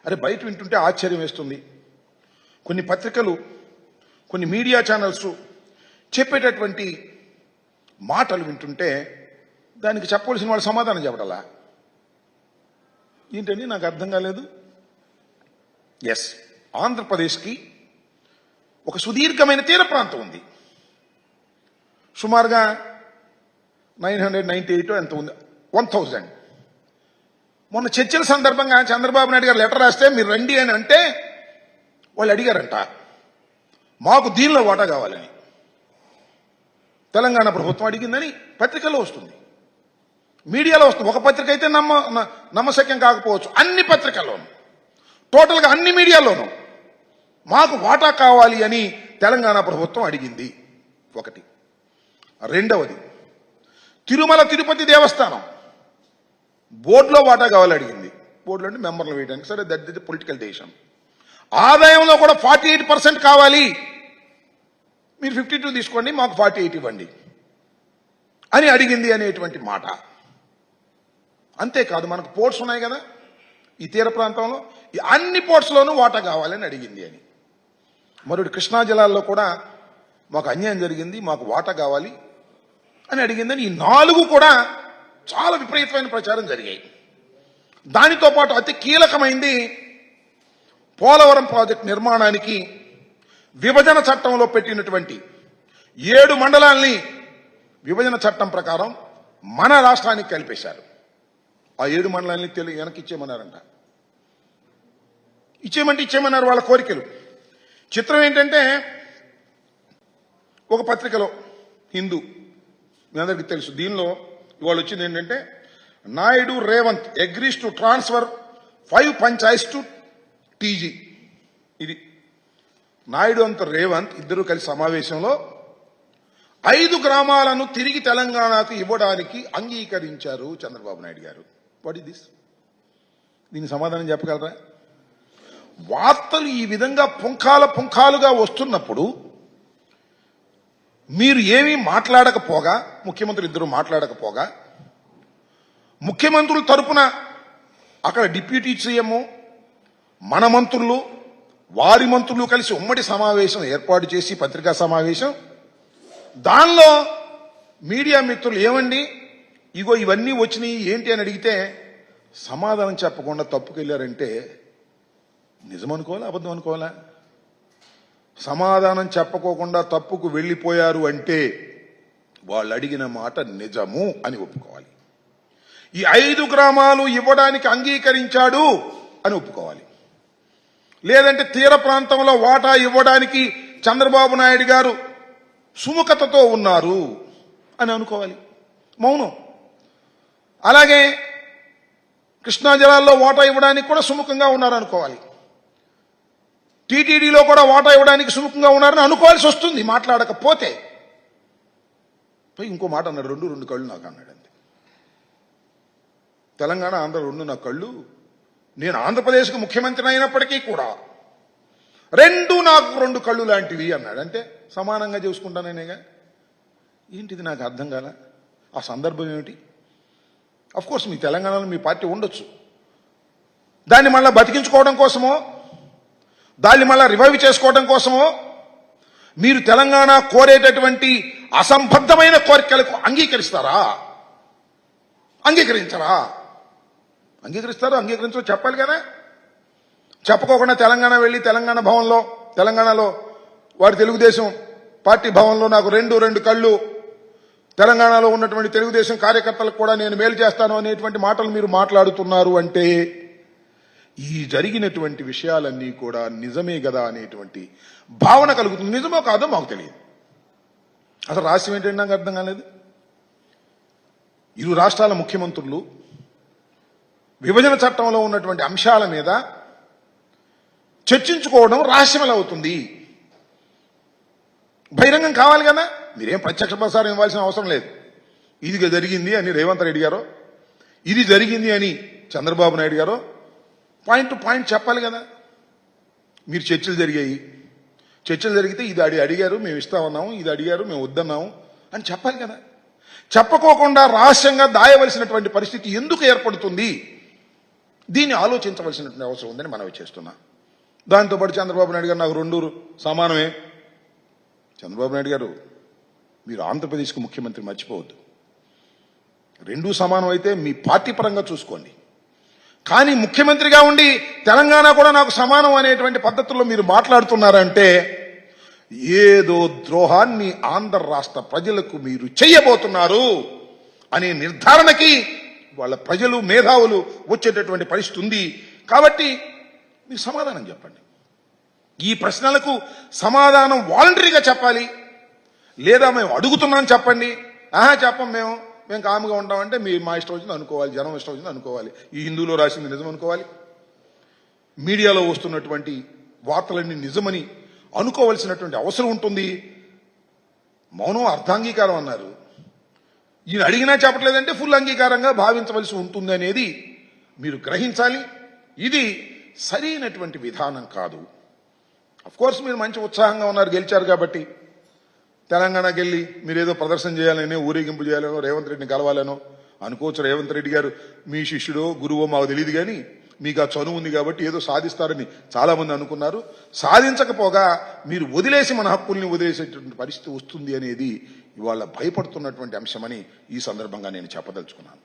అరే బయట వింటుంటే ఆశ్చర్యం వేస్తుంది. కొన్ని పత్రికలు, కొన్ని మీడియా ఛానల్స్ చెప్పేటటువంటి మాటలు వింటుంటే దానికి చెప్పవలసిన వాళ్ళు సమాధానం చెప్పడాలా ఏంటండి నాకు అర్థం కాలేదు. ఎస్, ఆంధ్రప్రదేశ్కి ఒక సుదీర్ఘమైన తీర ప్రాంతం ఉంది. సుమారుగా 998 ఎంత ఉంది, 1000. మొన్న చర్చల సందర్భంగా చంద్రబాబు నాయుడు గారు లెటర్ రాస్తే మీరు రండి అని అంటే వాళ్ళు అడిగారంట మాకు దీనిలో వాటా కావాలని. తెలంగాణ ప్రభుత్వం అడిగిందని పత్రికల్లో వస్తుంది, మీడియాలో వస్తుంది. ఒక పత్రిక అయితే నమ్మశక్యం కాకపోవచ్చు, అన్ని పత్రికల్లోనూ, టోటల్గా అన్ని మీడియాలోనూ మాకు వాటా కావాలి అని తెలంగాణ ప్రభుత్వం అడిగింది. ఒకటి. రెండవది, తిరుమల తిరుపతి దేవస్థానం బోర్డులో వాటా కావాలి అడిగింది. బోర్డులో అంటే మెంబర్లు వేయడానికి. సరే, దట్ ఇస్ పొలిటికల్ డెసిషన్. ఆదాయంలో కూడా 48% కావాలి, మీరు 52 తీసుకోండి, మాకు 48 ఇవ్వండి అని అడిగింది అనేటువంటి మాట. అంతేకాదు, మనకు పోర్ట్స్ ఉన్నాయి కదా ఈ తీర ప్రాంతంలో, ఈ అన్ని పోర్ట్స్లోనూ వాటా కావాలని అడిగింది అని. మరొకటి, కృష్ణా జలాల్లో కూడా మాకు అన్యాయం జరిగింది, మాకు వాటా కావాలి అని అడిగిందని. ఈ 4 కూడా చాలా విపరీతమైన ప్రచారం జరిగాయి. దానితో పాటు అతి కీలకమైంది పోలవరం ప్రాజెక్టు నిర్మాణానికి విభజన చట్టంలో పెట్టినటువంటి 7 మండలాల్ని విభజన చట్టం ప్రకారం మన రాష్ట్రానికి కలిపేశారు. ఆ 7 మండలాల్ని వెనక్కి ఇచ్చేయమన్నారంట. ఇచ్చేయమన్నారు వాళ్ళ కోరికలు. చిత్రం ఏంటంటే, ఒక పత్రికలో హిందూ, మీ అందరికీ తెలుసు, దీనిలో ఇవాళ వచ్చింది ఏంటంటే, Naidu Revanth agrees to transfer 5 panchayats to TG. ఇది నాయుడు అంత రేవంత్ ఇద్దరు కలిసి సమావేశంలో 5 గ్రామాలను తిరిగి తెలంగాణకు ఇవ్వడానికి అంగీకరించారు చంద్రబాబు నాయుడు గారు. What is this? దీనికి సమాధానం చెప్పగలరా? వార్తలు ఈ విధంగా పుంఖాలుగా వస్తున్నప్పుడు మీరు ఏమీ మాట్లాడకపోగా, ముఖ్యమంత్రులు ఇద్దరు మాట్లాడకపోగా, ముఖ్యమంత్రుల తరపున అక్కడ డిప్యూటీ సీఎం, మన మంత్రులు, వారి మంత్రులు కలిసి ఉమ్మడి సమావేశం ఏర్పాటు చేసి, పత్రికా సమావేశం, దానిలో మీడియా మిత్రులు ఏమండి ఇగో ఇవన్నీ వచ్చినాయి ఏంటి అని అడిగితే సమాధానం చెప్పకుండా తప్పుకెళ్లారంటే నిజం అనుకోవాలా, అబద్ధం అనుకోవాలా? సమాధానం చెప్పకోకుండా తప్పుకు వెళ్లిపోయారు అంటే వాళ్ళు అడిగిన మాట నిజము అని ఒప్పుకోవాలి. ఈ 5 గ్రామాలు ఇవ్వడానికి అంగీకరించాడు అని ఒప్పుకోవాలి. లేదంటే తీర ప్రాంతంలో వాటా ఇవ్వడానికి చంద్రబాబు నాయుడు గారు సుముఖతతో ఉన్నారు అని అనుకోవాలి. మౌనం. అలాగే కృష్ణా జలాల్లో వాటా ఇవ్వడానికి కూడా సుముఖంగా ఉన్నారు అనుకోవాలి. టీటీడీలో కూడా వాటా ఇవ్వడానికి సుముఖంగా ఉన్నారని అనుకోవాల్సి వస్తుంది మాట్లాడకపోతే. ఇంకో మాట అన్నాడు, 2 కళ్ళు నాకు అన్నాడు. అంతే. తెలంగాణ ఆంధ్ర 2 నా కళ్ళు. నేను ఆంధ్రప్రదేశ్కు ముఖ్యమంత్రి అయినప్పటికీ కూడా 2 నాకు 2 కళ్ళు లాంటివి అన్నాడు. అంటే సమానంగా చూసుకుంటానేగా. ఏంటిది నాకు అర్థం కాల. ఆ సందర్భం ఏమిటి? అఫ్ కోర్స్ మీ తెలంగాణలో మీ పార్టీ ఉండొచ్చు, దాన్ని మళ్ళీ బతికించుకోవడం కోసమో, దాన్ని మళ్ళా రివైవ్ చేసుకోవడం కోసమో మీరు తెలంగాణ కోరేటటువంటి అసంబద్ధమైన కోరికలకు అంగీకరిస్తారా? అంగీకరించరా? అంగీకరిస్తారో అంగీకరించో చెప్పాలి కదా. చెప్పకోకుండా తెలంగాణ వెళ్ళి తెలంగాణ భవన్లో, తెలంగాణలో వారి తెలుగుదేశం పార్టీ భవన్లో నాకు 2 కళ్ళు, తెలంగాణలో ఉన్నటువంటి తెలుగుదేశం కార్యకర్తలకు కూడా నేను మేలు చేస్తాను అనేటువంటి మాటలు మీరు మాట్లాడుతున్నారు అంటే ఈ జరిగినటువంటి విషయాలన్నీ కూడా నిజమే కదా అనేటువంటి భావన కలుగుతుంది. నిజమో కాదో మాకు తెలియదు. అసలు రహస్యం ఏంటంటే నాకు అర్థం కాలేదు. 2 రాష్ట్రాల ముఖ్యమంత్రులు విభజన చట్టంలో ఉన్నటువంటి అంశాల మీద చర్చించుకోవడం రహస్యం ఎలా అవుతుంది? బహిరంగం కావాలి కదా. మీరేం ప్రత్యక్ష ప్రసారం ఇవ్వాల్సిన అవసరం లేదు. ఇది జరిగింది అని రేవంత్ రెడ్డి గారో, ఇది జరిగింది అని చంద్రబాబు నాయుడు గారో పాయింట్ టు పాయింట్ చెప్పాలి కదా. మీరు చర్చలు జరిగాయి, చర్చలు జరిగితే ఇది అడిగారు మేము ఇస్తామన్నాము, ఇది అడిగారు మేము వద్దన్నాము అని చెప్పాలి కదా. చెప్పకోకుండా రహస్యంగా దాయవలసినటువంటి పరిస్థితి ఎందుకు ఏర్పడుతుంది దీన్ని ఆలోచించవలసినటువంటి అవసరం ఉందని మనవి చేస్తున్నా. దాంతోపాటు చంద్రబాబు నాయుడు గారు నాకు రెండు సమానమే. చంద్రబాబు నాయుడు గారు, మీరు ఆంధ్రప్రదేశ్కి ముఖ్యమంత్రి మర్చిపోవద్దు. రెండూ సమానం అయితే మీ పార్టీ పరంగా చూసుకోండి. కానీ ముఖ్యమంత్రిగా ఉండి తెలంగాణ కూడా నాకు సమానం అనేటువంటి పద్ధతుల్లో మీరు మాట్లాడుతున్నారంటే ఏదో ద్రోహాన్ని ఆంధ్ర రాష్ట్ర ప్రజలకు మీరు చెయ్యబోతున్నారు అనే నిర్ధారణకి వాళ్ళ ప్రజలు మేధావులు వచ్చేటటువంటి పరిస్థితి ఉంది. కాబట్టి మీరు సమాధానం చెప్పండి. ఈ ప్రశ్నలకు సమాధానం వాలంటరీగా చెప్పాలి, లేదా మేము అడుగుతున్నాం చెప్పండి. చెప్పం మేము కాముగా ఉంటామంటే మా ఇష్టం వచ్చింది అనుకోవాలి, జనం ఇష్టం వచ్చింది అనుకోవాలి, ఈ హిందూలో రాసింది నిజం అనుకోవాలి, మీడియాలో వస్తున్నటువంటి వార్తలన్నీ నిజమని అనుకోవలసినటువంటి అవసరం ఉంటుంది. మౌనం అర్ధాంగీకారం అన్నారు. ఈయన అడిగినా చెప్పట్లేదంటే ఫుల్ అంగీకారంగా భావించవలసి ఉంటుంది అనేది మీరు గ్రహించాలి. ఇది సరైనటువంటి విధానం కాదు. కోర్స్ మీరు మంచి ఉత్సాహంగా ఉన్నారు, గెలిచారు కాబట్టి. తెలంగాణకి వెళ్ళి మీరేదో ప్రదర్శన చేయాలనో, ఊరేగింపు చేయాలనో, రేవంత్ రెడ్డిని కలవాలనో అనుకోవచ్చు. రేవంత్ రెడ్డి గారు మీ శిష్యుడో గురువో మాకు తెలియదు, కానీ మీకు ఆ చనువు ఉంది కాబట్టి ఏదో సాధిస్తారని చాలా మంది అనుకున్నారు. సాధించకపోగా మీరు వదిలేసి మన హక్కుల్ని వదిలేసేటువంటి పరిస్థితి వస్తుంది అనేది ఇవాళ భయపడుతున్నటువంటి అంశమని ఈ సందర్భంగా నేను చెప్పదలుచుకున్నాను.